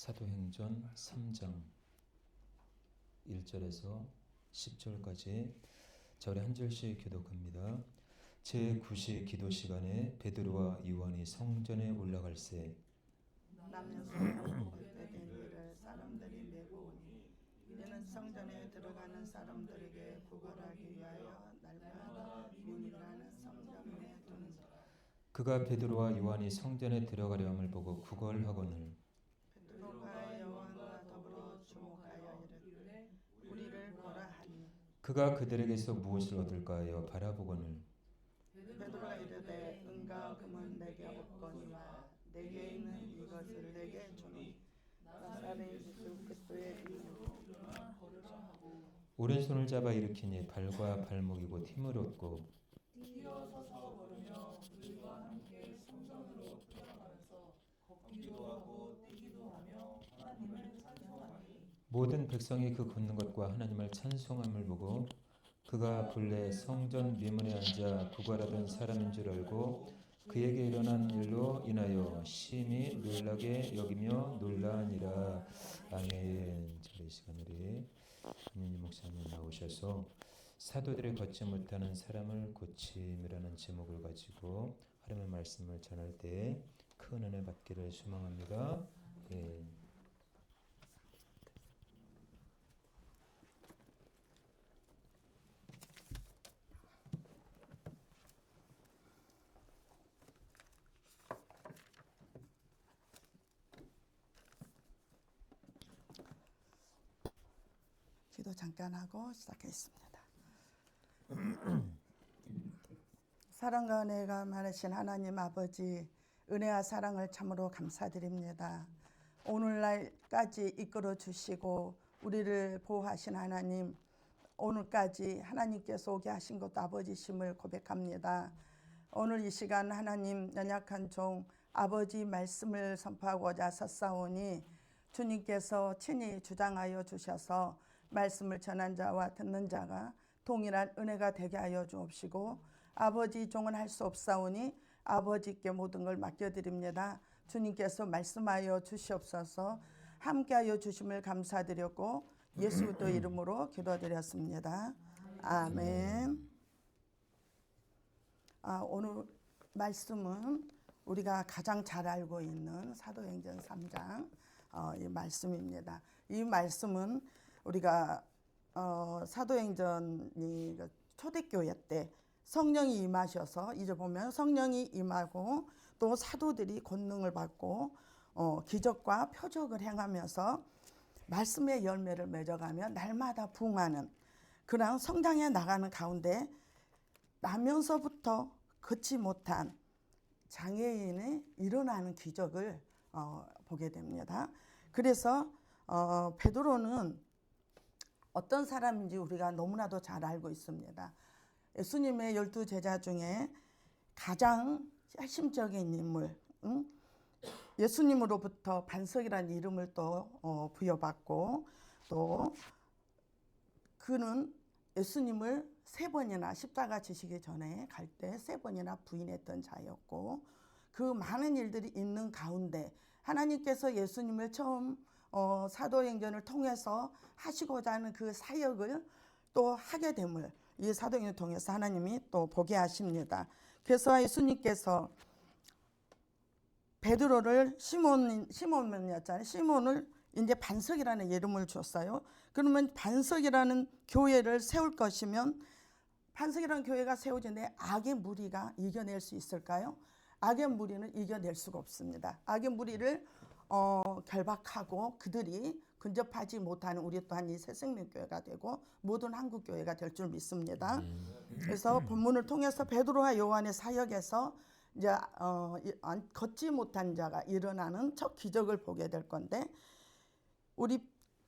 사도행전 3장 1절에서 10절까지 절에 한 절씩 교독합니다. 제9시 기도 시간에 베드로와 요한이 성전에 올라갈새 남녀소로 된 일을 사람들이 메고 오니 이는 성전에 들어가는 사람들에게 구걸하기 위하여 날마다 미문이라는 성전문에 두는지라. 그가 베드로와 요한이 성전에 들어가려 함을 보고 구걸하거늘 베드로가 요한과 더불어 주목하여 이르되 우리를 보라 하니 그가 그들에게서 무엇을 얻을까 하여 바라보거늘 베드로가 이르되 은과 금은 내게 없거니와 내게 있는 이것을 내게 주니 나사렛 예수 그리스도의 이름으로 거르라하고 오른손을 잡아 일으키니 발과 발목이 곧 힘을 얻고 일어서서 걸으며 그들과 함께 성전으로 들어가면서 걷기도 하고 뛰기도 하며 하나님을 찬송하니 모든 백성이 그 걷는 것과 하나님을 찬송함을 보고 그가 본래 성전 미문에 앉아 구걸하던 사람인 줄 알고 그에게 일어난 일로 인하여 심히 놀라게 여기며 놀라니라. 아멘. 이 시간 우리 김윤희 목사님 나오셔서 사도들이 걷지 못하는 사람을 고침이라는 제목을 가지고 하나님의 말씀을 전할 때 큰 은혜 받기를 소망합니다. 예. 기도 잠깐 하고 시작하겠습니다. 사랑과 은혜가 많으신 하나님 아버지, 은혜와 사랑을 참으로 감사드립니다. 오늘날까지 이끌어 주시고 우리를 보호하신 하나님, 오늘까지 하나님께서 오게 하신 것도 아버지심을 고백합니다. 오늘 이 시간 하나님 연약한 종 아버지 말씀을 선포하고자 섰사오니 주님께서 친히 주장하여 주셔서 말씀을 전한 자와 듣는 자가 동일한 은혜가 되게 하여 주옵시고 아버지 종은 할 수 없사오니 아버지께 모든 걸 맡겨드립니다. 주님께서 말씀하여 주시옵소서. 함께하여 주심을 감사드렸고 예수 그리스도 이름으로 기도드렸습니다. 아멘. 오늘 말씀은 우리가 가장 잘 알고 있는 사도행전 3장 이 말씀입니다. 이 말씀은 우리가 사도행전이 초대교회 때 성령이 임하셔서 이제 보면 성령이 임하고 또 사도들이 권능을 받고 기적과 표적을 행하면서 말씀의 열매를 맺어가며 날마다 부흥하는 그런 성장해 나가는 가운데 나면서부터 걷지 못한 장애인이 일어나는 기적을 보게 됩니다. 그래서 베드로는 어떤 사람인지 우리가 너무나도 잘 알고 있습니다. 예수님의 12 제자 중에 가장 핵심적인 인물, 예수님으로부터 반석이라는 이름을 또 부여받고 또 그는 예수님을 3번이나 십자가 지시기 전에 갈 때 3번이나 부인했던 자였고 그 많은 일들이 있는 가운데 하나님께서 예수님을 처음 사도행전을 통해서 하시고자 하는 그 사역을 또 하게 됨을 이 사도행전을 통해서 하나님이 또 보게 하십니다. 그래서 예수님께서 베드로를 시몬이었잖아요. 시몬을 이제 반석이라는 이름을 줬어요. 그러면 반석이라는 교회를 세울 것이면 반석이라는 교회가 세워지는데 악의 무리가 이겨낼 수 있을까요? 악의 무리는 이겨낼 수가 없습니다. 악의 무리를 결박하고 그들이 근접하지 못하는 우리 또한 이 새생명교회가 되고 모든 한국교회가 될 줄 믿습니다. 그래서 본문을 통해서 베드로와 요한의 사역에서 이제 걷지 못한 자가 일어나는 첫 기적을 보게 될 건데 우리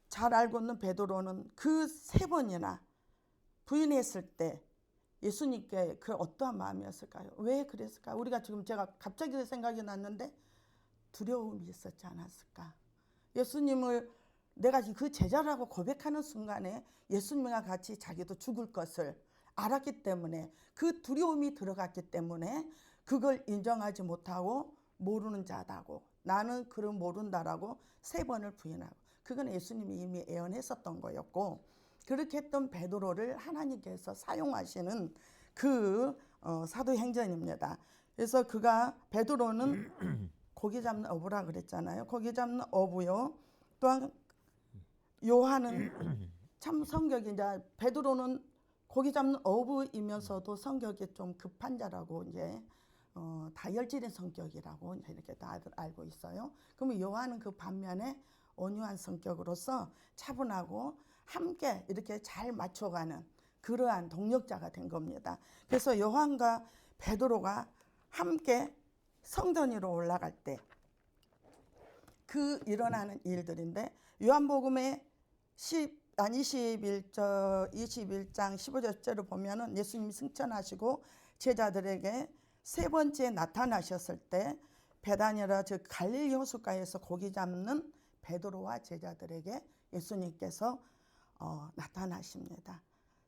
잘 알고 있는 베드로는 그 3번이나 부인했을 때 예수님께 그 어떠한 마음이었을까요? 왜 그랬을까요? 우리가 지금 제가 갑자기 생각이 났는데 두려움이 있었지 않았을까? 예수님을 내가 그 제자라고 고백하는 순간에 예수님과 같이 자기도 죽을 것을 알았기 때문에 그 두려움이 들어갔기 때문에 그걸 인정하지 못하고 모르는 자다고 나는 그를 모른다라고 3번을 부인하고, 그건 예수님이 이미 예언했었던 거였고, 그렇게 했던 베드로를 하나님께서 사용하시는 그 사도행전입니다. 그래서 그가 베드로는 고기 잡는 어부라 그랬잖아요. 고기 잡는 어부요. 또한 요한은 참 성격이, 이제 베드로는 고기 잡는 어부이면서도 성격이 좀 급한 자라고 이제 다혈질인 성격이라고 이제 이렇게 다들 알고 있어요. 그러면 요한은 그 반면에 온유한 성격으로서 차분하고 함께 이렇게 잘 맞춰가는 그러한 동력자가 된 겁니다. 그래서 요한과 베드로가 함께 성전 위로 올라갈 때 그 일어나는 일들인데, 요한복음의 21장 15절째로 보면은 예수님이 승천하시고 제자들에게 3번째 나타나셨을 때 베다니라 즉 갈릴리 호숫가에서 고기 잡는 베드로와 제자들에게 예수님께서 나타나십니다.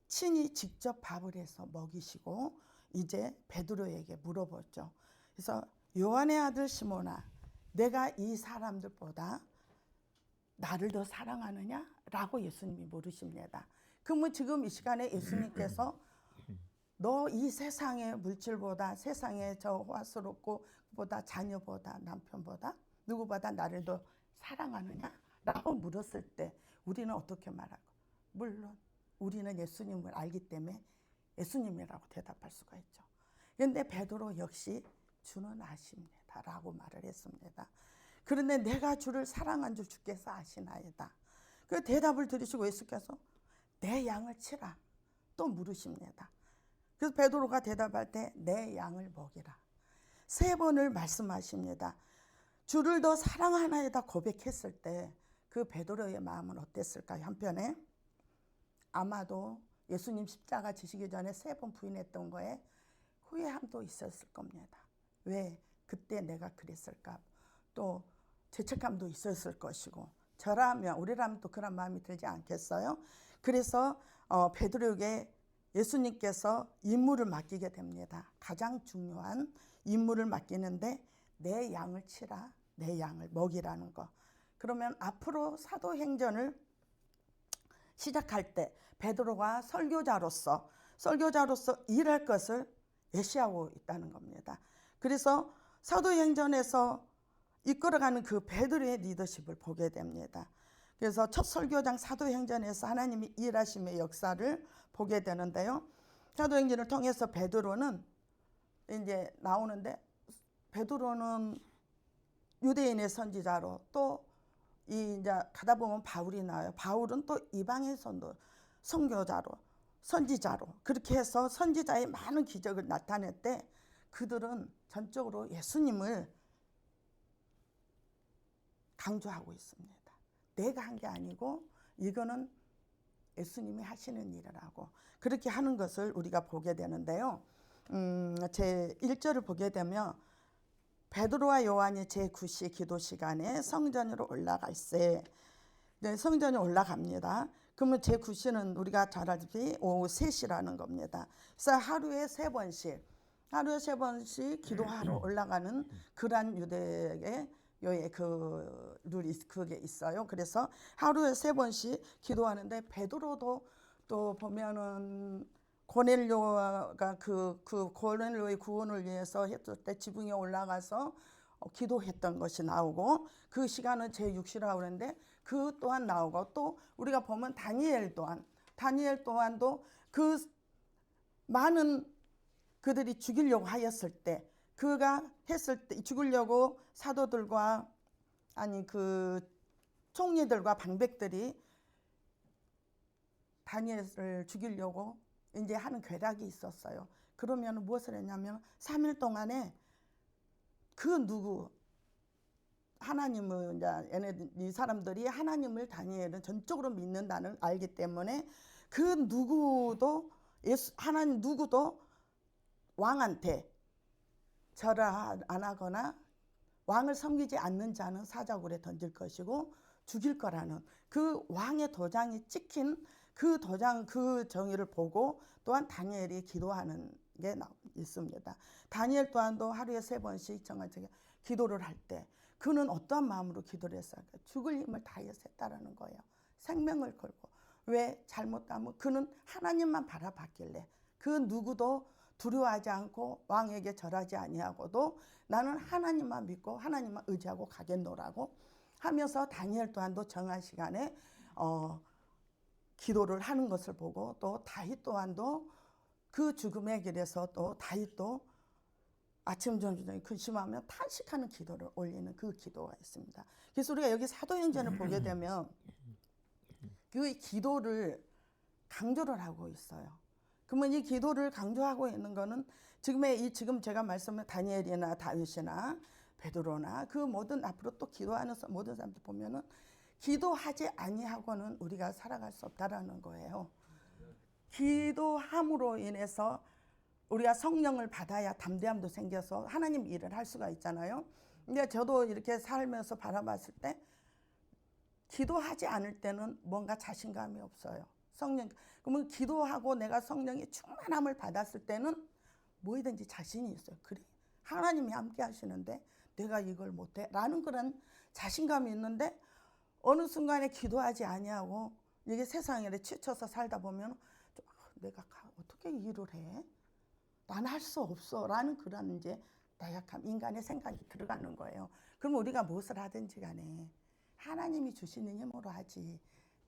친히 직접 밥을 해서 먹이시고 이제 베드로에게 물어보죠. 그래서 요한의 아들 시몬아, 내가 이 사람들보다 나를 더 사랑하느냐? 라고 예수님이 물으십니다. 그러면 지금 이 시간에 예수님께서 너 이 세상의 물질보다, 세상의 저 화스럽고 보다, 자녀보다, 남편보다, 누구보다 나를 더 사랑하느냐? 라고 물었을 때 우리는 어떻게 말하고? 물론 우리는 예수님을 알기 때문에 예수님이라고 대답할 수가 있죠. 그런데 베드로 역시 주는 아십니다 라고 말을 했습니다. 그런데 내가 주를 사랑한 줄 주께서 아시나이다. 그 대답을 들으시고 예수께서 내 양을 치라 또 물으십니다. 그래서 베드로가 대답할 때 내 양을 먹이라 3번을 말씀하십니다. 주를 더 사랑하나이다 고백했을 때 그 베드로의 마음은 어땠을까요? 한편에 아마도 예수님 십자가 지시기 전에 3번 부인했던 거에 후회함도 있었을 겁니다. 왜 그때 내가 그랬을까? 또 죄책감도 있었을 것이고, 저라면, 우리라면 또 그런 마음이 들지 않겠어요? 그래서 베드로에게 예수님께서 임무를 맡기게 됩니다. 가장 중요한 임무를 맡기는데 내 양을 치라, 내 양을 먹이라는 거. 그러면 앞으로 사도행전을 시작할 때 베드로가 설교자로서 일할 것을 예시하고 있다는 겁니다. 그래서 사도행전에서 이끌어가는 그 베드로의 리더십을 보게 됩니다. 그래서 첫 설교장 사도행전에서 하나님이 일하심의 역사를 보게 되는데요. 사도행전을 통해서 베드로는 이제 나오는데, 베드로는 유대인의 선지자로, 또 이제 가다 보면 바울이 나와요. 바울은 또 이방인 선교자로, 선지자로, 그렇게 해서 선지자의 많은 기적을 나타냈대. 그들은 전적으로 예수님을 강조하고 있습니다. 내가 한 게 아니고 이거는 예수님이 하시는 일이라고 그렇게 하는 것을 우리가 보게 되는데요. 제 1절을 보게 되면 베드로와 요한이 제9시 기도 시간에 성전으로 올라갈세. 네, 성전에 올라갑니다. 그러면 제9시는 우리가 잘 알다시피 오후 3시라는 겁니다. 그래서 하루에 3번씩 기도하러 올라가는 그러한 유대의 그 룰이 그게 있어요. 그래서 하루에 3번씩 기도하는데, 베드로도 또 보면은 고넬료가 그 고넬료의 구원을 위해서 했을 때 지붕에 올라가서 기도했던 것이 나오고, 그 시간은 제6시라고 그러는데 그 또한 나오고, 또 우리가 보면 다니엘 또한도 그 많은 그들이 죽이려고 하였을 때, 그가 했을 때 죽이려고 사도들과 그 총리들과 방백들이 다니엘을 죽이려고 이제 하는 괴락이 있었어요. 그러면 무엇을 했냐면 3일 동안에 하나님을 이제 이 사람들이 하나님을 다니엘은 전적으로 믿는다는 알기 때문에 그 누구도 왕한테 절을 안 하거나 왕을 섬기지 않는 자는 사자굴에 던질 것이고 죽일 거라는 그 왕의 도장이 찍힌 그 도장, 그 정의를 보고 또한 다니엘이 기도하는 게 있습니다. 다니엘 또한도 하루에 3번씩 정확하게 기도를 할 때, 그는 어떠한 마음으로 기도를 했어요? 죽을 힘을 다해서 했다라는 거예요. 생명을 걸고. 왜? 잘못하면 그는 하나님만 바라봤길래 그 누구도 두려워하지 않고 왕에게 절하지 아니하고도 나는 하나님만 믿고 하나님만 의지하고 가겠노라고 하면서 다니엘 또한도 정한 시간에 기도를 하는 것을 보고, 또 다윗 또한도 그 죽음의 길에서 또 다윗도 아침 점심에 근심하며 탄식하는 기도를 올리는 그 기도가 있습니다. 그래서 우리가 여기 사도행전을 보게 되면 그 기도를 강조를 하고 있어요. 그러면 이 기도를 강조하고 있는 거는 지금 제가 말씀한 다니엘이나 다윗이나 베드로나 그 모든 앞으로 또 기도하는 모든 사람들 보면은 기도하지 아니하고는 우리가 살아갈 수 없다라는 거예요. 기도함으로 인해서 우리가 성령을 받아야 담대함도 생겨서 하나님 일을 할 수가 있잖아요. 근데 저도 이렇게 살면서 바라봤을 때 기도하지 않을 때는 뭔가 자신감이 없어요. 그러면 기도하고 내가 성령의 충만함을 받았을 때는 뭐든지 자신이 있어요. 그래, 하나님이 함께 하시는데 내가 이걸 못해? 라는 그런 자신감이 있는데 어느 순간에 기도하지 아니하고 이게 세상에 치쳐서 살다 보면 내가 어떻게 일을 해? 나는 할 수 없어 라는 그런 이제 나약함, 인간의 생각이 들어가는 거예요. 그럼 우리가 무엇을 하든지 간에 하나님이 주시는 힘으로 하지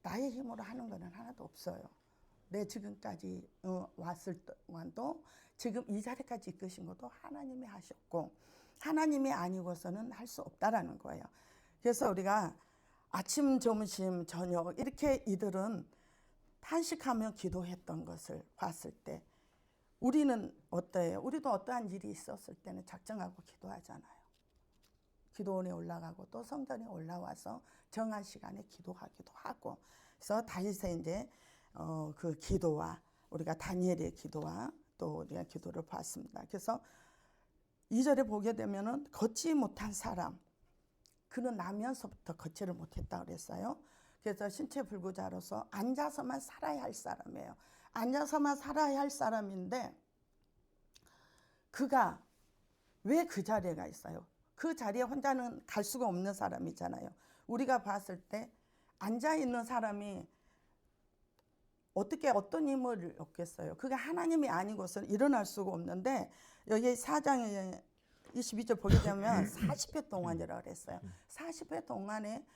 나의 힘으로 하는 거는 하나도 없어요. 내 지금까지 왔을 동안도 지금 이 자리까지 이끄신 것도 하나님이 하셨고 하나님이 아니고서는 할 수 없다라는 거예요. 그래서 우리가 아침, 점심, 저녁 이렇게 이들은 탄식하며 기도했던 것을 봤을 때 우리는 어때요? 우리도 어떠한 일이 있었을 때는 작정하고 기도하잖아요. 기도원에 올라가고 또 성전에 올라와서 정한 시간에 기도하기도 하고. 그래서 다윗의 이제 그 기도와 우리가 다니엘의 기도와 또 우리가 기도를 봤습니다. 그래서 2절에 보게 되면은 걷지 못한 사람, 그는 나면서부터 걷지를 못했다 그랬어요. 그래서 신체 불구자로서 앉아서만 살아야 할 사람이에요. 앉아서만 살아야 할 사람인데 그가 왜 그 자리에 가 있어요? 그 자리에 혼자는 갈 수가 없는 사람이잖아요. 우리가 봤을 때 앉아있는 사람이 어떻게 어떤 힘을 얻겠어요? 그게 하나님이 아니고서는 일어날 수가 없는데 여기 4장에 22절 보게 되면 40회 동안이라고 그랬어요. 40회 동안에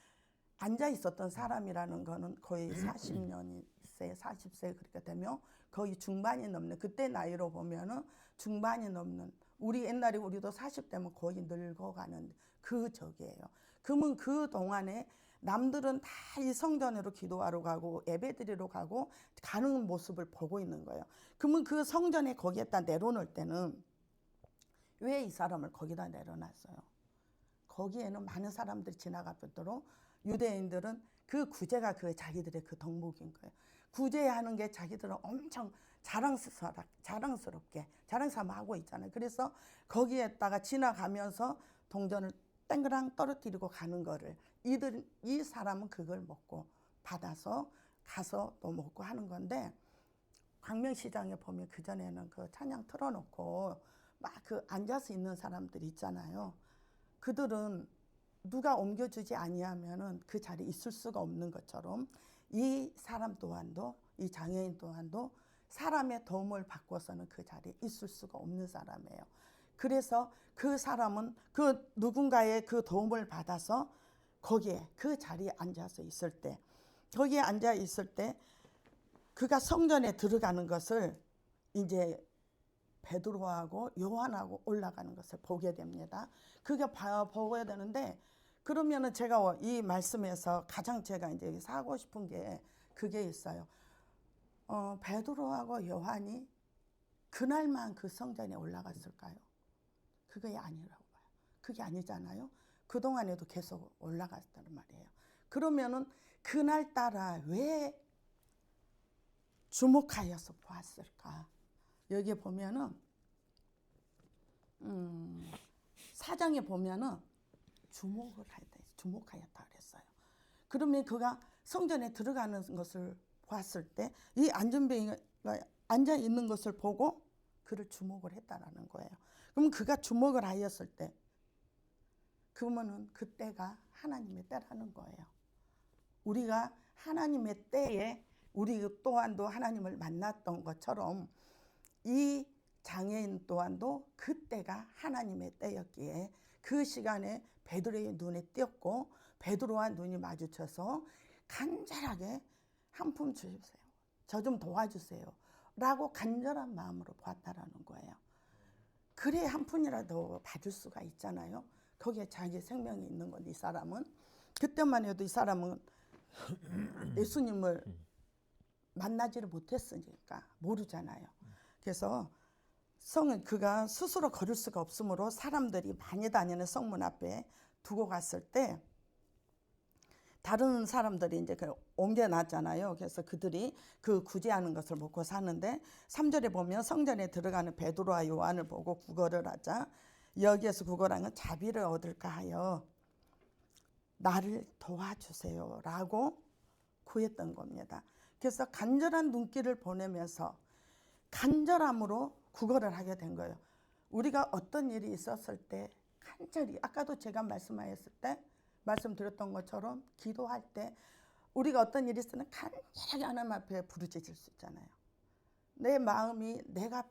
앉아 있었던 사람이라는 거는 거의 40년세, 40세 그렇게 되면 거의 중반이 넘는, 그때 나이로 보면은 중반이 넘는, 우리 옛날에 우리도 40대면 거의 늙어가는 그 적이에요. 그러면 그 동안에 남들은 다 이 성전으로 기도하러 가고 예배드리러 가고 가는 모습을 보고 있는 거예요. 그러면 그 성전에 거기에다 내려놓을 때는 왜 이 사람을 거기다 내려놨어요? 거기에는 많은 사람들이 지나가도록 유대인들은 그 구제가 그 자기들의 그 덕목인 거예요. 구제하는 게 자기들은 엄청 자랑스럽게 자랑삼아 하고 있잖아요. 그래서 거기에다가 지나가면서 동전을 땡그랑 떨어뜨리고 가는 거를 이 사람은 그걸 먹고 받아서 가서 또 먹고 하는 건데, 광명시장에 보면 그전에는 그 찬양 틀어놓고 막 그 앉아서 있는 사람들이 있잖아요. 그들은 누가 옮겨주지 아니하면은 그 자리에 있을 수가 없는 것처럼 이 사람 또한도, 이 장애인 또한도 사람의 도움을 받고서는 그 자리에 있을 수가 없는 사람이에요. 그래서 그 사람은 그 누군가의 그 도움을 받아서 거기에 그 자리에 앉아서 있을 때, 거기에 앉아 있을 때 그가 성전에 들어가는 것을 이제 베드로하고 요한하고 올라가는 것을 보게 됩니다. 그게 보게 되는데, 그러면은 제가 이 말씀에서 가장 제가 이제 하고 싶은 게 그게 있어요. 베드로하고 요한이 그날만 그 성전에 올라갔을까요? 그게 아니라고 봐요. 그게 아니잖아요. 그동안에도 계속 올라갔단 말이에요. 그러면은 그날따라 왜 주목하여서 보았을까? 여기에 보면은 4장에 보면은 주목하였다 그랬어요. 그러면 그가 성전에 들어가는 것을 봤을 때 이 안전뱅이가 앉아 있는 것을 보고 그를 주목을 했다라는 거예요. 그럼 그가 주목을 하였을 때 그러면은 그때가 하나님의 때라는 거예요. 우리가 하나님의 때에 우리 또한도 하나님을 만났던 것처럼 이 장애인 또한도 그때가 하나님의 때였기에 그 시간에 베드로의 눈에 띄었고 베드로와 눈이 마주쳐서 간절하게 한 푼 주십시오. 저 좀 도와주세요. 라고 간절한 마음으로 보았다라는 거예요. 그래 한 푼이라도 받을 수가 있잖아요. 거기에 자기 생명이 있는 건데 이 사람은 그때만 해도 이 사람은 예수님을 만나지를 못했으니까 모르잖아요. 그래서 성은 그가 스스로 걸을 수가 없으므로 사람들이 많이 다니는 성문 앞에 두고 갔을 때 다른 사람들이 이제 옮겨놨잖아요. 그래서 그들이 그 구제하는 것을 먹고 사는데 3절에 보면 성전에 들어가는 베드로와 요한을 보고 구걸을 하자 여기에서 구걸하는 자비를 얻을까 하여 나를 도와주세요 라고 구했던 겁니다. 그래서 간절한 눈길을 보내면서 간절함으로 구걸을 하게 된 거예요. 우리가 어떤 일이 있었을 때 간절히 아까도 제가 말씀하였을 때 말씀드렸던 것처럼 기도할 때 우리가 어떤 일이 있으면 간절하게 하나님 앞에 부르짖을 수 있잖아요. 내 마음이 내가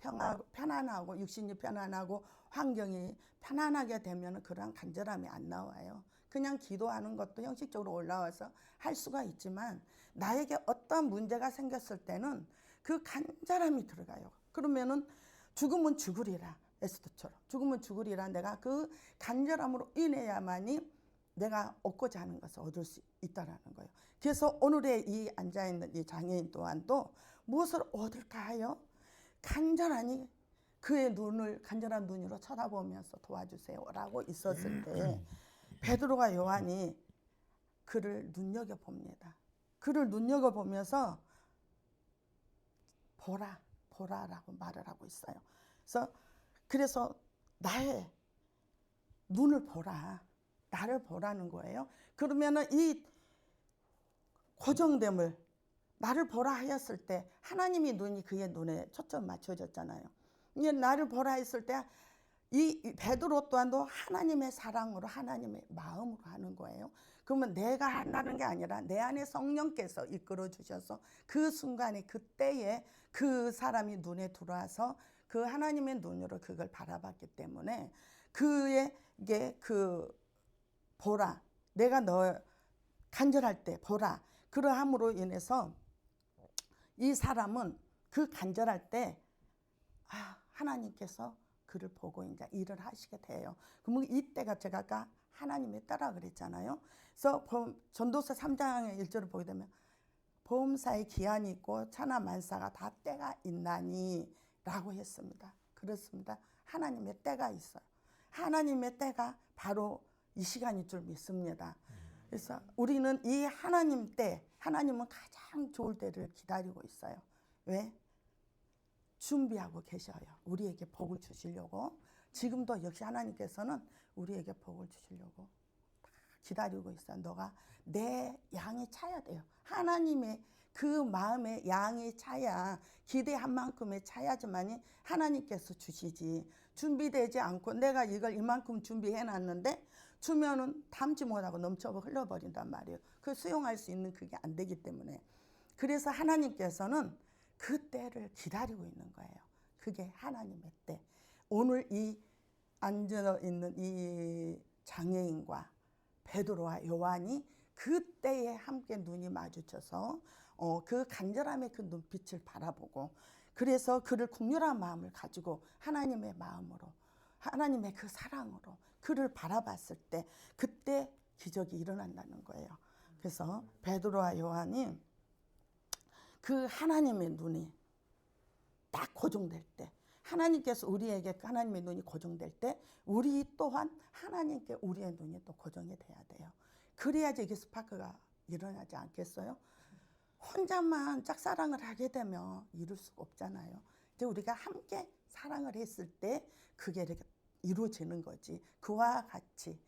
편안하고 육신이 편안하고 환경이 편안하게 되면 그런 간절함이 안 나와요. 그냥 기도하는 것도 형식적으로 올라와서 할 수가 있지만 나에게 어떤 문제가 생겼을 때는 그 간절함이 들어가요. 그러면은 죽으면 죽으리라 에스더처럼 죽으면 죽으리라 내가 그 간절함으로 인해야만이 내가 얻고자 하는 것을 얻을 수 있다라는 거예요. 그래서 오늘의 이 앉아있는 이 장애인 또한도 무엇을 얻을까 하여 간절하니 그의 눈을 간절한 눈으로 쳐다보면서 도와주세요라고 있었을 때 베드로가 요한이 그를 눈여겨봅니다. 그를 눈여겨보면서 보라라고 말을 하고 있어요. 그래서 나의 눈을 보라. 나를 보라는 거예요. 그러면은 이 고정됨을 나를 보라 하였을 때 하나님이 눈이 그의 눈에 초점 맞춰졌잖아요. 이게 나를 보라 했을 때 이 베드로 또한도 하나님의 사랑으로 하나님의 마음으로 하는 거예요. 그러면 내가 한다는 게 아니라 내 안에 성령께서 이끌어 주셔서 그 순간에 그때에 그 사람이 눈에 들어와서 그 하나님의 눈으로 그걸 바라봤기 때문에 그에게 그 보라 내가 너 간절할 때 보라 그러함으로 인해서 이 사람은 그 간절할 때 하나님께서 그를 보고 이제 일을 하시게 돼요. 그러면 이때가 제가 아까 하나님의 때라 그랬잖아요. 그래서 전도서 3장의 1절을 보게 되면 보험사의 기한이 있고 천하 만사가 다 때가 있나니 라고 했습니다. 그렇습니다. 하나님의 때가 있어요. 하나님의 때가 바로 이 시간일 줄 믿습니다. 그래서 우리는 이 하나님 때, 하나님은 가장 좋을 때를 기다리고 있어요. 왜? 준비하고 계셔요. 우리에게 복을 주시려고. 지금도 역시 하나님께서는 우리에게 복을 주시려고 기다리고 있어요. 너가 내 양이 차야 돼요. 하나님의 그 마음에 양이 차야 기대한 만큼의 차야지만이 하나님께서 주시지. 준비되지 않고 내가 이걸 이만큼 준비해 놨는데 주면은 담지 못하고 넘쳐 흘러버린단 말이에요. 그 수용할 수 있는 그게 안 되기 때문에. 그래서 하나님께서는 그 때를 기다리고 있는 거예요. 그게 하나님의 때. 오늘 이 앉아 있는 이 장애인과 베드로와 요한이 그 때에 함께 눈이 마주쳐서 그 간절함의 그 눈빛을 바라보고 그래서 그를 국률한 마음을 가지고 하나님의 마음으로 하나님의 그 사랑으로 그를 바라봤을 때 그때 기적이 일어난다는 거예요. 그래서 베드로와 요한이 그 하나님의 눈이 딱 고정될 때 하나님께서 우리에게 하나님의 눈이 고정될 때 우리 또한 하나님께 우리의 눈이 또 고정이 돼야 돼요. 그래야지 이게 스파크가 일어나지 않겠어요? 혼자만 짝사랑을 하게 되면 이룰 수가 없잖아요. 이제 우리가 함께 사랑을 했을 때 그게 이렇게 이루어지는 거지. 그와 같이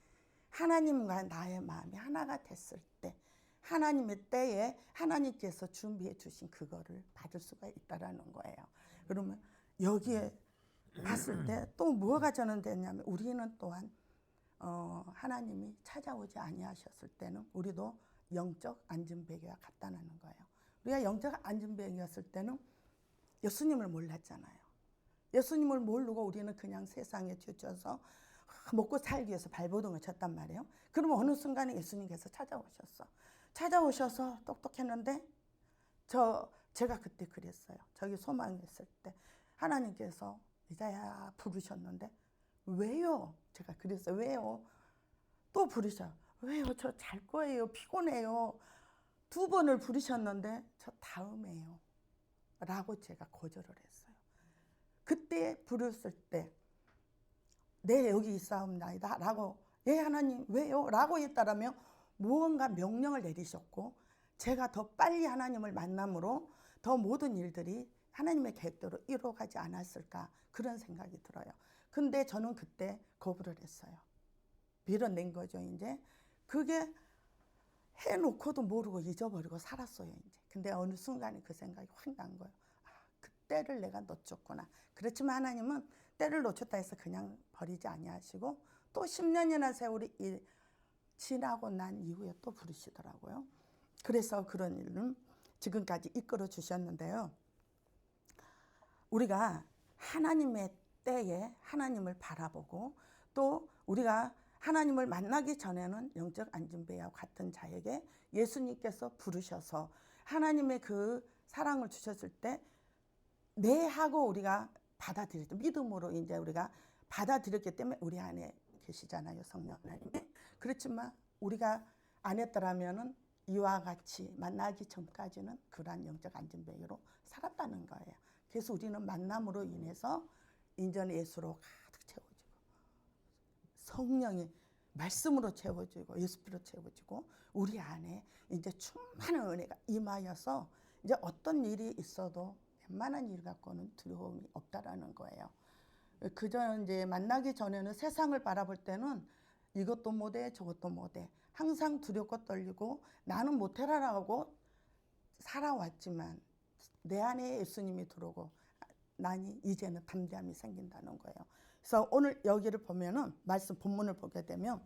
하나님과 나의 마음이 하나가 됐을 때 하나님의 때에 하나님께서 준비해 주신 그거를 받을 수가 있다라는 거예요. 그러면 여기에 봤을 때 또 뭐가 전환되냐면 우리는 또한 하나님이 찾아오지 아니하셨을 때는 우리도 영적 안전벨기와 같다는 거예요. 우리가 영적 안전벨기였을 때는 예수님을 몰랐잖아요. 예수님을 모르고 우리는 그냥 세상에 지쳐서 먹고 살기 위해서 발버둥을 쳤단 말이에요. 그러면 어느 순간에 예수님께서 찾아오셔서 똑똑했는데 제가 그때 그랬어요. 저기 소망했을 때 하나님께서 이자야 부르셨는데 왜요? 제가 그랬어요. 왜요? 또 부르셔. 왜요? 저 잘 거예요. 피곤해요. 2번을 부르셨는데 저 다음에요. 라고 제가 거절을 했어요. 그때 부르실 때 네 여기 있사옵나이다 라고 예 하나님 왜요? 라고 했다라면 무언가 명령을 내리셨고 제가 더 빨리 하나님을 만남으로 더 모든 일들이 하나님의 계획대로 이루어가지 않았을까 그런 생각이 들어요. 근데 저는 그때 거부를 했어요. 밀어낸 거죠. 이제 그게 해놓고도 모르고 잊어버리고 살았어요. 이제 근데 어느 순간에 그 생각이 확 난 거예요. 아, 그 때를 내가 놓쳤구나. 그렇지만 하나님은 때를 놓쳤다 해서 그냥 버리지 아니하시고 또 10년이나 세월이 지나고 난 이후에 또 부르시더라고요. 그래서 그런 일은 지금까지 이끌어 주셨는데요. 우리가 하나님의 때에 하나님을 바라보고 또 우리가 하나님을 만나기 전에는 영적 안전벨기와 같은 자에게 예수님께서 부르셔서 하나님의 그 사랑을 주셨을 때 네 하고 우리가 받아들였죠. 믿음으로 이제 우리가 받아들였기 때문에 우리 안에 계시잖아요. 성령 하나님이. 그렇지만 우리가 안 했더라면은 이와 같이 만나기 전까지는 그러한 영적 안전벨기로 살았다는 거예요. 그래서 우리는 만남으로 인해서 인전 예수로 가득 채워지고 성령이 말씀으로 채워지고 예수피로 채워지고 우리 안에 이제 충만한 은혜가 임하여서 이제 어떤 일이 있어도 웬만한 일 갖고는 두려움이 없다라는 거예요. 그저 이제 만나기 전에는 세상을 바라볼 때는 이것도 못해 저것도 못해 항상 두렵고 떨리고 나는 못해라라고 살아왔지만 내 안에 예수님이 들어오고 나니 이제는 담대함이 생긴다는 거예요. 그래서 오늘 여기를 보면은 말씀 본문을 보게 되면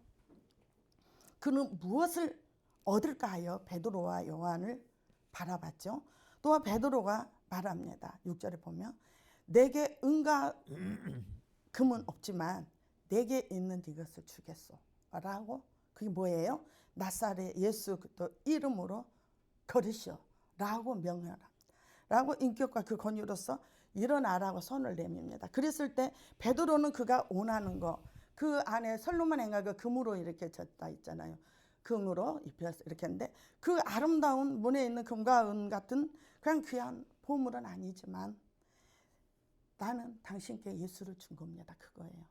그는 무엇을 얻을까 하여 베드로와 요한을 바라봤죠. 또 베드로가 말합니다. 6절에 보면 내게 은과 금은 없지만 내게 있는 이것을 주겠소 라고 그게 뭐예요? 나사렛 예수 그리스도 이름으로 걸으시오 라고 명령합니다. 라고 인격과 그 권위로서 일어나라고 손을 내밉니다. 그랬을 때 베드로는 그가 원하는 거 그 안에 솔로몬 행하가 금으로 이렇게 졌다 있잖아요. 금으로 입혀서 이렇게 했는데 그 아름다운 문에 있는 금과 은 같은 그냥 귀한 보물은 아니지만 나는 당신께 예수를 준 겁니다. 그거예요.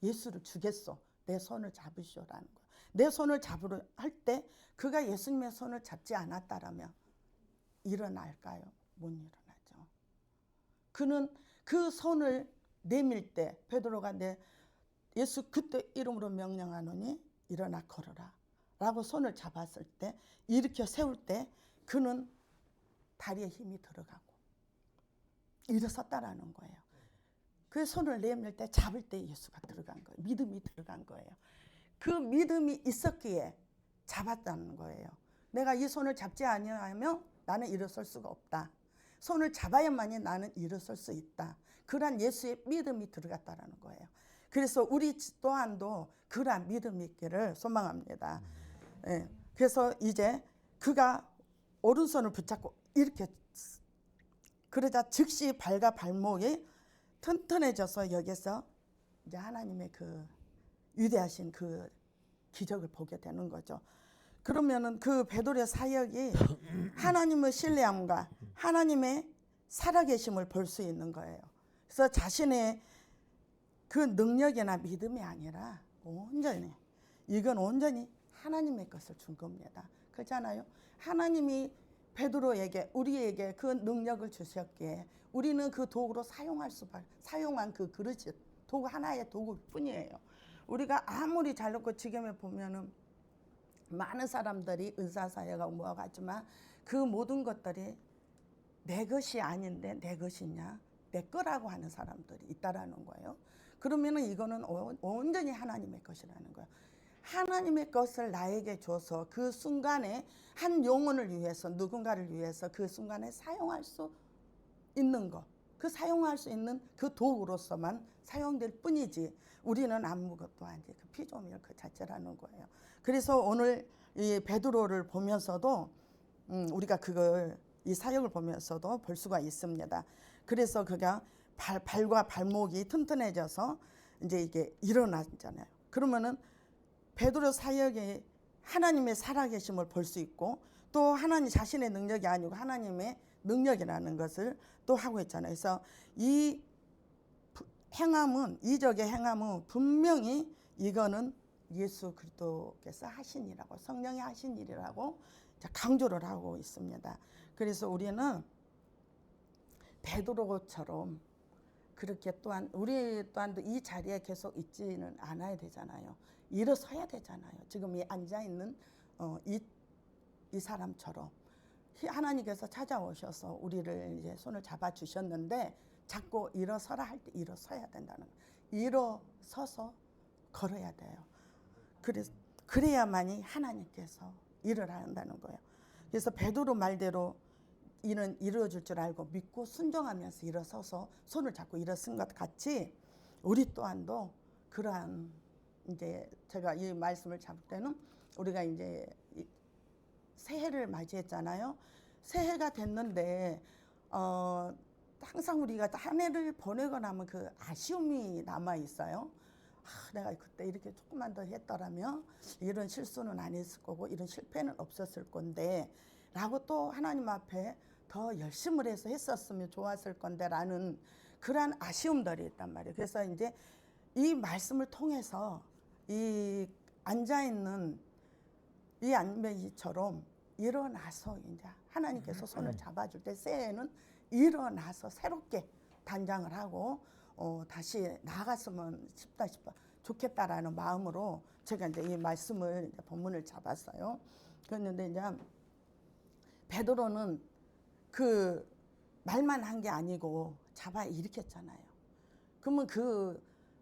예수를 주겠소. 내 손을 잡으시오라는 거예요. 내 손을 잡으려 할 때 그가 예수님의 손을 잡지 않았다라면 일어날까요? 못 일어나죠. 그는 그 손을 내밀 때 베드로가 내 예수 그때 이름으로 명령하노니 일어나 걸어라 라고 손을 잡았을 때 일으켜 세울 때 그는 다리에 힘이 들어가고 일어섰다라는 거예요. 그 손을 내밀 때 잡을 때 예수가 들어간 거예요. 믿음이 들어간 거예요. 그 믿음이 있었기에 잡았다는 거예요. 내가 이 손을 잡지 아니하면 나는 일어설 수가 없다. 손을 잡아야만이 나는 일어설 수 있다. 그러한 예수의 믿음이 들어갔다라는 거예요. 그래서 우리 또한도 그러한 믿음이 있기를 소망합니다. 예. 그래서 이제 그가 오른손을 붙잡고 이렇게 그러자 즉시 발과 발목이 튼튼해져서 여기서 이제 하나님의 그 위대하신 그 기적을 보게 되는 거죠. 그러면은 그 베드로의 사역이 하나님의 신뢰함과 하나님의 살아계심을 볼 수 있는 거예요. 그래서 자신의 그 능력이나 믿음이 아니라 이건 온전히 하나님의 것을 준 겁니다. 그렇잖아요. 하나님이 베드로에게 우리에게 그 능력을 주셨기에 우리는 그 도구로 사용한 그 그릇이 도구 하나의 도구뿐이에요. 우리가 아무리 잘 놓고 지금에 보면은 많은 사람들이 은사사역하고 뭐하고 하지만 그 모든 것들이 내 것이 아닌데 내 것이냐 내 거라고 하는 사람들이 있다라는 거예요. 그러면은 이거는 온전히 하나님의 것이라는 거예요. 하나님의 것을 나에게 줘서 그 순간에 한 영혼을 위해서, 누군가를 위해서 그 순간에 사용할 수 있는 것, 그 사용할 수 있는 그 도구로서만 사용될 뿐이지 우리는 아무것도 아니지. 그 피조물 그 자체라는 거예요. 그래서 오늘 이 베드로를 보면서도 우리가 그걸 이 사역을 보면서도 볼 수가 있습니다. 그래서 그가 발과 발목이 튼튼해져서 이제 이게 일어나잖아요. 그러면은 베드로 사역에 하나님의 살아계심을 볼 수 있고 또 하나님 자신의 능력이 아니고 하나님의 능력이라는 것을 또 하고 있잖아요. 그래서 이 행함은 이적의 행함은 분명히 이거는 예수 그리스도께서 하신 일이라고 성령이 하신 일이라고 강조를 하고 있습니다. 그래서 우리는 베드로처럼 그렇게 또한 우리 또한 이 자리에 계속 있지는 않아야 되잖아요. 일어서야 되잖아요. 지금 이 앉아 있는 이 사람처럼 하나님께서 찾아오셔서 우리를 이제 손을 잡아 주셨는데 자꾸 일어서라 할 때 일어서야 된다는 거예요. 일어서서 걸어야 돼요. 그래야만이 하나님께서 일을 한다는 거예요. 그래서 베드로 말대로 이는 이루어질 줄 알고 믿고 순종하면서 일어서서 손을 잡고 일어선 것 같이 우리 또한도 그러한 이제 제가 이 말씀을 잡을 때는 우리가 이제 새해를 맞이했잖아요. 새해가 됐는데 항상 우리가 한 해를 보내고 나면 그 아쉬움이 남아 있어요. 내가 그때 이렇게 조금만 더 했더라면 이런 실수는 안 했을 거고 이런 실패는 없었을 건데 라고 또 하나님 앞에 더 열심을 해서 했었으면 좋았을 건데 라는 그러한 아쉬움들이 있단 말이에요. 그래서 이제 이 말씀을 통해서 이 앉아있는 이 안매기처럼 일어나서 이제 하나님께서 손을 잡아줄 때 새해에는 일어나서 새롭게 단장을 하고 다시 나아갔으면 좋겠다라는 마음으로 제가 이제 이 말씀을 이제 본문을 잡았어요. 그런데 이제 베드로는 그 말만 한 게 아니고 잡아 일으켰잖아요. 그러면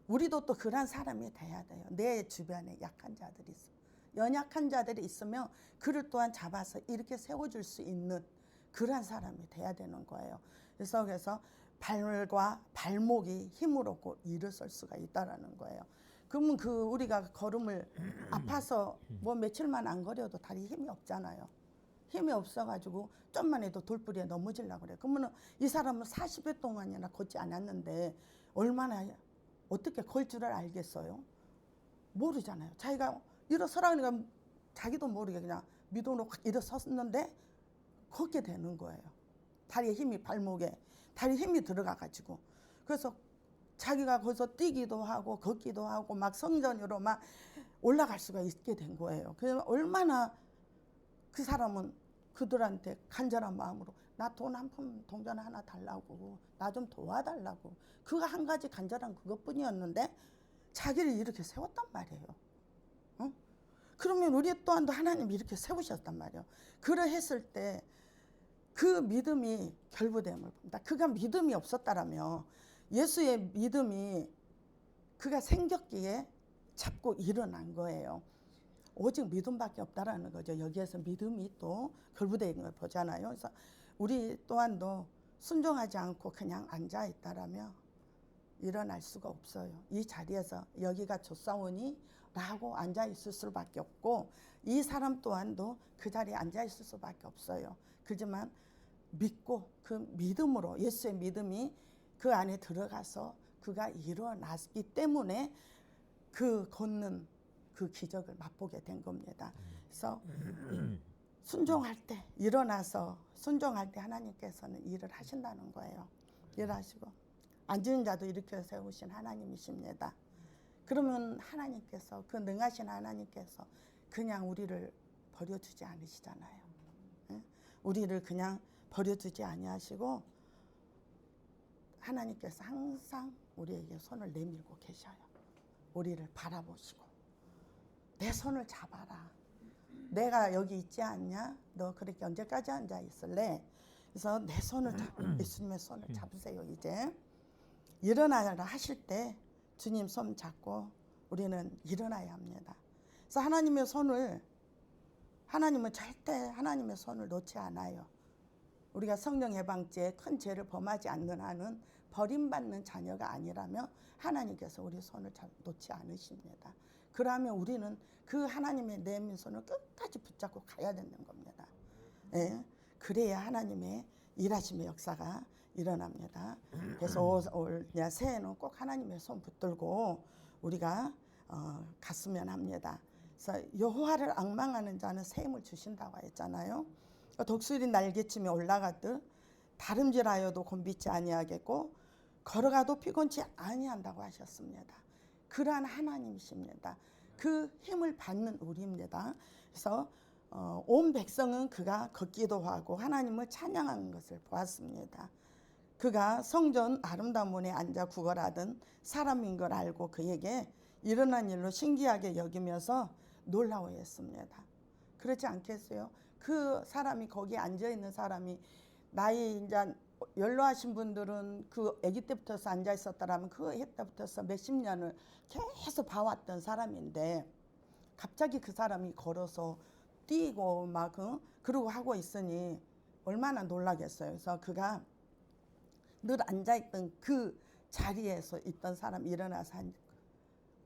우리도 또 그런 사람이 돼야 돼요. 내 주변에 약한 자들이 있어. 연약한 자들이 있으면 그를 또한 잡아서 이렇게 세워줄 수 있는 그런 사람이 돼야 되는 거예요. 그래서 발과 발목이 힘을 얻고 일어설 수가 있다라는 거예요. 그러면 우리가 걸음을 아파서 뭐 며칠만 안 걸어도 다리 힘이 없잖아요. 힘이 없어가지고 좀만 해도 돌부리에 넘어지려고 그래요. 그러면 이 사람은 40여 동안이나 걷지 않았는데 얼마나 어떻게 걸 줄을 알겠어요? 모르잖아요. 자기가 일어서라 그러니까 자기도 모르게 그냥 믿음으로 확 일어섰는데 걷게 되는 거예요. 다리에 힘이 발목에 다리에 힘이 들어가가지고 그래서 자기가 거기서 뛰기도 하고 걷기도 하고 막 성전으로 막 올라갈 수가 있게 된 거예요. 그래서 얼마나 그 사람은 그들한테 간절한 마음으로 나 돈 한 푼 동전 하나 달라고 나 좀 도와달라고 그거 한 가지 간절한 그것뿐이었는데 자기를 이렇게 세웠단 말이에요. 그러면 우리 또한도 하나님이 이렇게 세우셨단 말이에요. 그러했을 때 그 믿음이 결부됨을 봅니다. 그가 믿음이 없었다라면 예수의 믿음이 그가 생겼기에 잡고 일어난 거예요. 오직 믿음밖에 없다라는 거죠. 여기에서 믿음이 또 결부되는 걸 보잖아요. 그래서 우리 또한도 순종하지 않고 그냥 앉아 있다라면 일어날 수가 없어요. 이 자리에서 여기가 좋사오니 라고 앉아 있을 수밖에 없고 이 사람 또한도 그 자리에 앉아 있을 수밖에 없어요. 그렇지만 믿고 그 믿음으로 예수의 믿음이 그 안에 들어가서 그가 일어났기 때문에 그 걷는 그 기적을 맛보게 된 겁니다. 그래서 순종할 때 일어나서 순종할 때 하나님께서는 일을 하신다는 거예요. 일하시고 앉은 자도 일으켜 세우신 하나님이십니다. 그러면 하나님께서 그 능하신 하나님께서 그냥 우리를 버려두지 않으시잖아요. 우리를 그냥 버려두지 아니하시고 하나님께서 항상 우리에게 손을 내밀고 계셔요. 우리를 바라보시고 내 손을 잡아라. 내가 여기 있지 않냐? 너 그렇게 언제까지 앉아 있을래? 그래서 내 손을 예수님의 손을 잡으세요. 이제 일어나라 하실 때 주님 손 잡고 우리는 일어나야 합니다. 그래서 하나님은 절대 하나님의 손을 놓지 않아요. 우리가 성령 해방죄에 큰 죄를 범하지 않는 한은 버림받는 자녀가 아니라면 하나님께서 우리 손을 놓지 않으십니다. 그러면 우리는 그 하나님의 내민 손을 끝까지 붙잡고 가야 되는 겁니다. 예, 그래야 하나님의 일하심의 역사가 일어납니다. 그래서 올 새해는 꼭 하나님의 손 붙들고 우리가 갔으면 합니다. 그래서 여호와를 앙망하는 자는 새 힘을 주신다고 했잖아요. 독수리 날개치며 올라가듯 다름질하여도 곤비치 아니하겠고 걸어가도 피곤치 아니한다고 하셨습니다. 그러한 하나님이십니다. 그 힘을 받는 우리입니다. 그래서 온 백성은 그가 걷기도 하고 하나님을 찬양하는 것을 보았습니다. 그가 성전 아름다운 문에 앉아 구걸하던 사람인 걸 알고 그에게 일어난 일로 신기하게 여기면서 놀라워했습니다. 그렇지 않겠어요? 그 사람이 거기 앉아 있는 사람이 나이 이제 연로하신 분들은 그 아기 때부터 앉아 있었다라면 그 해 때부터 몇십 년을 계속 봐왔던 사람인데 갑자기 그 사람이 걸어서 뛰고 막 그러고 하고 있으니 얼마나 놀라겠어요. 그래서 그가 늘 앉아있던 그 자리에서 있던 사람이 일어나서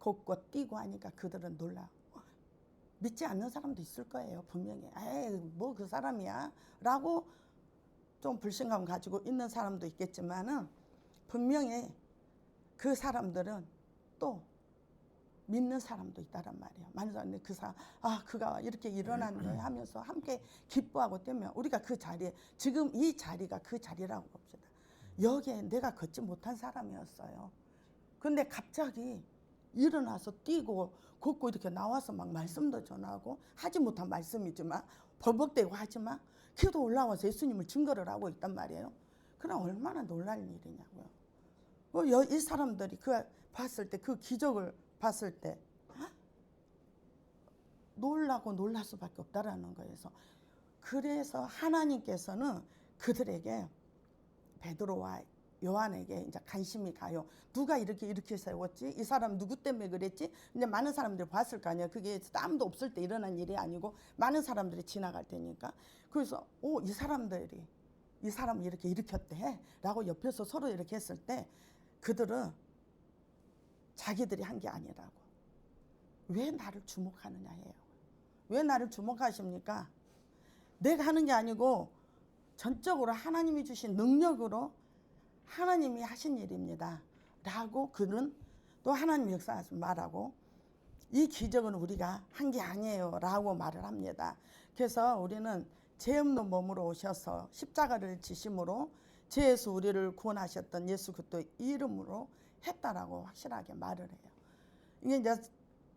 걷고 뛰고 하니까 그들은 놀라. 믿지 않는 사람도 있을 거예요. 분명히. 에이 뭐 그 사람이야 라고 좀 불신감 가지고 있는 사람도 있겠지만은 분명히 그 사람들은 또 믿는 사람도 있다란 말이에요. 많은 사람들이 그 사람 그가 이렇게 일어났네 하면서 함께 기뻐하고 뛰면 우리가 그 자리에 지금 이 자리가 그 자리라고 봅시다. 여기에 내가 걷지 못한 사람이었어요. 근데 갑자기 일어나서 뛰고 걷고 이렇게 나와서 막 말씀도 전하고 하지 못한 말씀이지만 벌벅대고 하지만 기도 올라와서 예수님을 증거를 하고 있단 말이에요. 그럼 얼마나 놀랄 일이냐고요. 이 사람들이 그 봤을 때 그 기적을 봤을 때 놀라고 놀랄 수밖에 없다라는 거예요. 그래서 하나님께서는 그들에게 베드로와 요한에게 이제 관심이 가요. 누가 이렇게 세웠지? 이 사람 누구 때문에 그랬지? 이제 많은 사람들이 봤을 거 아니에요. 그게 아무도 없을 때 일어난 일이 아니고 많은 사람들이 지나갈 테니까. 그래서 이 사람을 이렇게 일으켰대 라고 옆에서 서로 이렇게 했을 때 그들은 자기들이 한 게 아니라고. 왜 나를 주목하느냐 해요. 왜 나를 주목하십니까? 내가 하는 게 아니고 전적으로 하나님이 주신 능력으로 하나님이 하신 일입니다 라고 그는 또 하나님의 역사에서 말하고 이 기적은 우리가 한 게 아니에요 라고 말을 합니다. 그래서 우리는 죄 없는 몸으로 오셔서 십자가를 지심으로 죄에서 우리를 구원하셨던 예수 그리스도의 이름으로 했다라고 확실하게 말을 해요. 이게 이제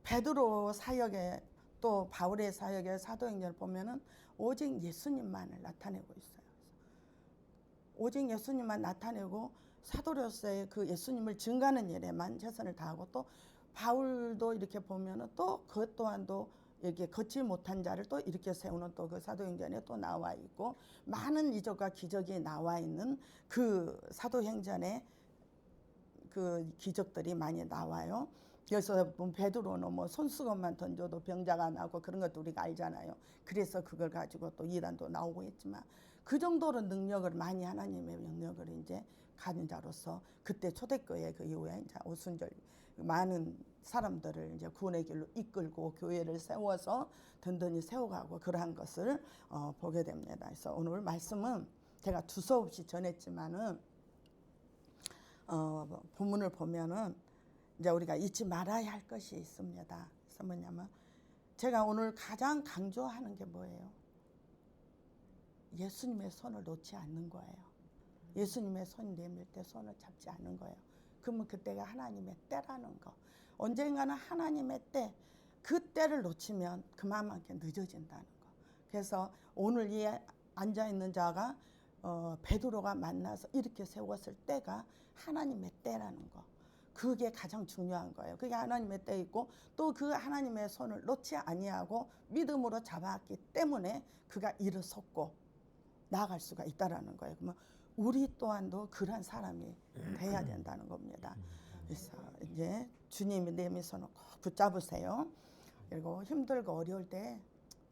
베드로 사역에 또 바울의 사역에 사도행전을 보면은 오직 예수님만을 나타내고 있어요. 오직 예수님만 나타내고 사도로서의 그 예수님을 증거하는 일에만 최선을 다하고 또 바울도 이렇게 보면은 또 그것 또한도 이렇게 걷지 못한 자를 또 이렇게 세우는 또 그 사도행전에 또 나와 있고 많은 이적과 기적이 나와 있는 그 사도행전에 그 기적들이 많이 나와요. 그래서 베드로는 뭐 손수건만 던져도 병자가 나고 그런 것도 우리가 알잖아요. 그래서 그걸 가지고 또 이단도 나오고 있지만 그 정도로 능력을 많이 하나님의 능력을 이제 가진 자로서 그때 초대교회 그 이후에 이제 오순절 많은 사람들을 이제 구원의 길로 이끌고 교회를 세워서 든든히 세워가고 그러한 것을 보게 됩니다. 그래서 오늘 말씀은 제가 두서없이 전했지만은 본문을 보면은 이제 우리가 잊지 말아야 할 것이 있습니다. 그래서 뭐냐면 제가 오늘 가장 강조하는 게 뭐예요? 예수님의 손을 놓지 않는 거예요. 예수님의 손 내밀 때 손을 잡지 않는 거예요. 그러면 그때가 하나님의 때라는 거. 언젠가는 하나님의 때, 그 때를 놓치면 그만큼 늦어진다는 거. 그래서 오늘 이 앉아있는 자가 베드로가 만나서 이렇게 세웠을 때가 하나님의 때라는 거. 그게 가장 중요한 거예요. 그게 하나님의 때이고 또 그 하나님의 손을 놓지 아니하고 믿음으로 잡았기 때문에 그가 일어섰고 나아갈 수가 있다라는 거예요. 그러면 우리 또한도 그런 사람이 돼야 된다는 겁니다. 그래서 이제 주님이 내 손을 꼭 붙잡으세요. 그리고 힘들고 어려울 때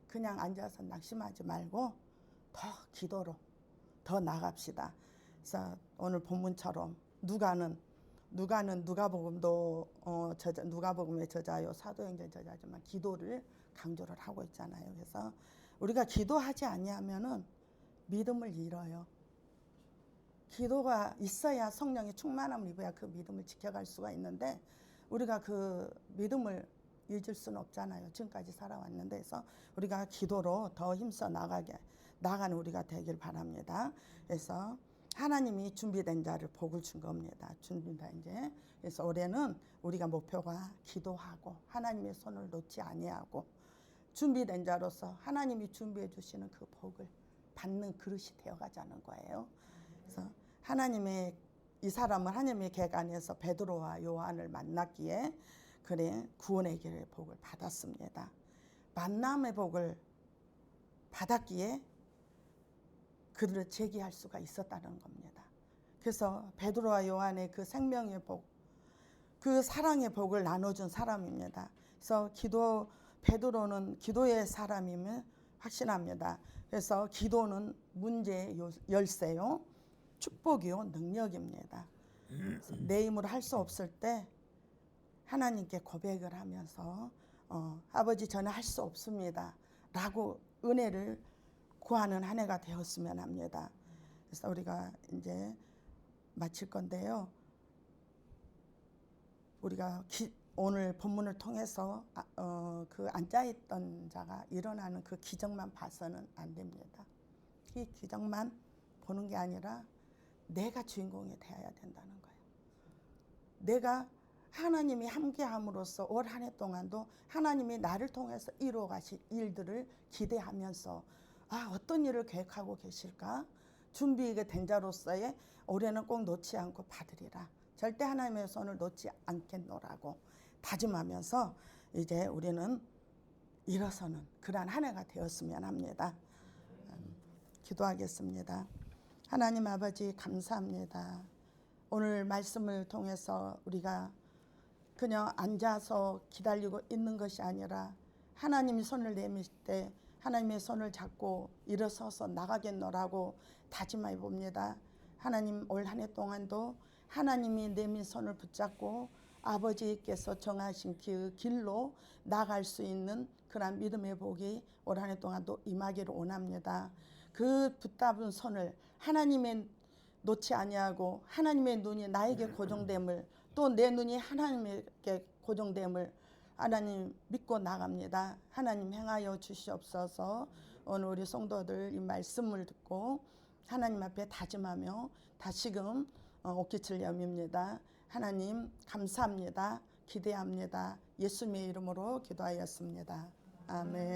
그냥 앉아서 낙심하지 말고 더 기도로 더 나갑시다. 그래서 오늘 본문처럼 누가복음도 누가복음의 저자요 사도행전 저자지만 기도를 강조를 하고 있잖아요. 그래서 우리가 기도하지 아니하면은 믿음을 잃어요. 기도가 있어야 성령의 충만함을 입어야 그 믿음을 지켜갈 수가 있는데 우리가 그 믿음을 잊을 수는 없잖아요. 지금까지 살아왔는데 그래서 우리가 기도로 더 힘써 나가는 우리가 되길 바랍니다. 그래서 하나님이 준비된 자를 복을 준 겁니다. 준비된 자. 그래서 올해는 우리가 목표가 기도하고 하나님의 손을 놓지 아니하고 준비된 자로서 하나님이 준비해 주시는 그 복을 받는 그릇이 되어가자는 거예요. 그래서 이 사람은 하나님의 계간에서 베드로와 요한을 만났기에 그래 구원의 길의 복을 받았습니다. 만남의 복을 받았기에 그들을 제기할 수가 있었다는 겁니다. 그래서 베드로와 요한의 그 생명의 복, 그 사랑의 복을 나눠준 사람입니다. 그래서 베드로는 기도의 사람임을 확신합니다. 그래서 기도는 문제의 열쇠요, 축복이요, 능력입니다. 내 힘으로 할 수 없을 때 하나님께 고백을 하면서 아버지 저는 할 수 없습니다 라고 은혜를 구하는 한 해가 되었으면 합니다. 그래서 우리가 이제 마칠 건데요. 우리가 오늘 본문을 통해서 그 앉아있던 자가 일어나는 그 기적만 봐서는 안 됩니다. 이 기적만 보는 게 아니라 내가 주인공이 되어야 된다는 거예요. 내가 하나님이 함께함으로써 올 한 해 동안도 하나님이 나를 통해서 이루어 가실 일들을 기대하면서 어떤 일을 계획하고 계실까? 준비가 된 자로서의 올해는 꼭 놓지 않고 받으리라. 절대 하나님의 손을 놓지 않겠노라고 다짐하면서 이제 우리는 일어서는 그러한 한 해가 되었으면 합니다. 기도하겠습니다. 하나님 아버지 감사합니다. 오늘 말씀을 통해서 우리가 그냥 앉아서 기다리고 있는 것이 아니라 하나님이 손을 내미실 때 하나님의 손을 잡고 일어서서 나가겠노라고 다짐해 봅니다. 하나님 올 한 해 동안도 하나님이 내민 손을 붙잡고 아버지께서 정하신 그 길로 나갈 수 있는 그런 믿음의 복이 올 한 해 동안도 임하기를 원합니다. 그 붙잡은 손을 하나님의 놓지 아니하고 하나님의 눈이 나에게 고정됨을 또 내 눈이 하나님에게 고정됨을 하나님 믿고 나갑니다. 하나님 행하여 주시옵소서. 오늘 우리 성도들 이 말씀을 듣고 하나님 앞에 다짐하며 다시금 옷깃을 여밉니다. 하나님 감사합니다. 기대합니다. 예수님의 이름으로 기도하였습니다. 아멘.